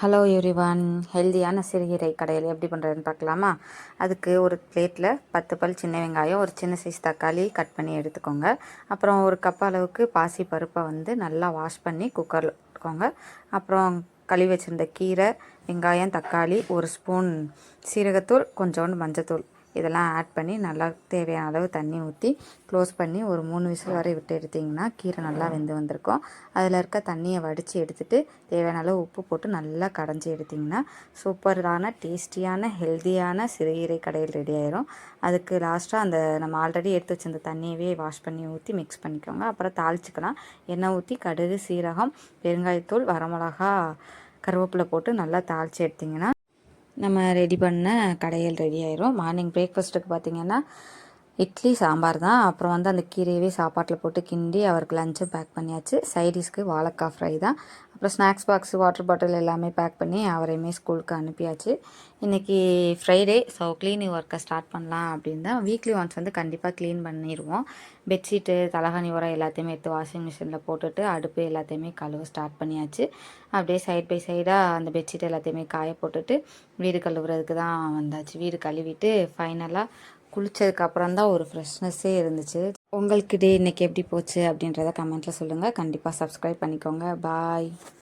Hello everyone, ஹெல்தியான சிறுகீரை கடையில் எப்படி பண்ணுறதுன்னு பார்க்கலாமா? அதுக்கு ஒரு பிளேட்டில் 10 பல் சின்ன வெங்காயம், ஒரு சின்ன சைஸ் தக்காளி கட் பண்ணி எடுத்துக்கோங்க. அப்புறம் ஒரு கப் அளவுக்கு பாசி பருப்பை நல்லா வாஷ் பண்ணி குக்கரில் போட்டுக்கோங்க. அப்புறம் கழுவி வச்சுருந்த கீரை, வெங்காயம், தக்காளி, ஒரு ஸ்பூன் சீரகத்தூள், கொஞ்சோண்டு மஞ்சத்தூள் இதெல்லாம் ஆட் பண்ணி நல்லா தேவையான அளவு தண்ணி ஊற்றி க்ளோஸ் பண்ணி ஒரு 3 விசில் வரை விட்டு எடுத்திங்கன்னா கீரை நல்லா வெந்து வந்திருக்கும். அதில் இருக்க தண்ணியை வடித்து எடுத்துகிட்டு தேவையான அளவு உப்பு போட்டு நல்லா கடைஞ்சி எடுத்திங்கன்னா சூப்பரான டேஸ்டியான ஹெல்த்தியான சிறுகீரை கடையில் ரெடி ஆயிரும். அதுக்கு லாஸ்ட்டாக அந்த நம்ம ஆல்ரெடி எடுத்து வச்சிருந்த தண்ணியவே வாஷ் பண்ணி ஊற்றி மிக்ஸ் பண்ணிக்கோங்க. அப்புறம் தாளிச்சிக்கலாம். எண்ணெய் ஊற்றி கடுகு, சீரகம், பெருங்காயத்தூள், வரமிளகா, கருவேப்பிலை போட்டு நல்லா தாளித்து எடுத்திங்கன்னா நம்ம ரெடி பண்ண கடையில் ரெடி ஆயிரும். மார்னிங் பிரேக்ஃபாஸ்ட்டுக்கு பார்த்திங்கன்னா இட்லி, சாம்பார் தான். அப்புறம் அந்த கீரையவே சாப்பாட்டில் போட்டு கிண்டி அவருக்கு லஞ்சு பேக் பண்ணியாச்சு. சைடிஷ்க்கு வாழைக்காய் ஃப்ரை தான். அப்புறம் ஸ்நாக்ஸ் பாக்ஸு, வாட்டர் பாட்டில் எல்லாமே பேக் பண்ணி அவரையுமே ஸ்கூலுக்கு அனுப்பியாச்சு. இன்றைக்கி ஃப்ரைடே, ஸோ க்ளீனிங் ஒர்க்கை ஸ்டார்ட் பண்ணலாம் அப்படின்னு தான். வீக்லி ஒன்ஸ் கண்டிப்பாக க்ளீன் பண்ணிடுவோம். பெட்ஷீட்டு, தலகாணி உரம் எல்லாத்தையுமே எடுத்து வாஷிங் மிஷினில் போட்டுட்டு அடுப்பு எல்லாத்தையுமே கழுவ ஸ்டார்ட் பண்ணியாச்சு. அப்படியே சைட் பை சைடாக அந்த பெட்ஷீட் எல்லாத்தையுமே காய போட்டுட்டு வீடு கழுவுறதுக்கு தான் வந்தாச்சு. வீடு கழுவிட்டு ஃபைனலாக குளித்ததுக்கு அப்புறம் தான் ஒரு ஃப்ரெஷ்னஸ்ஸே இருந்துச்சு. உங்களுக்கு டே இன்றைக்கி எப்படி போச்சு அப்படின்றத கமெண்ட்டில் சொல்லுங்கள். கண்டிப்பாக சப்ஸ்கிரைப் பண்ணிக்கோங்க. பாய்.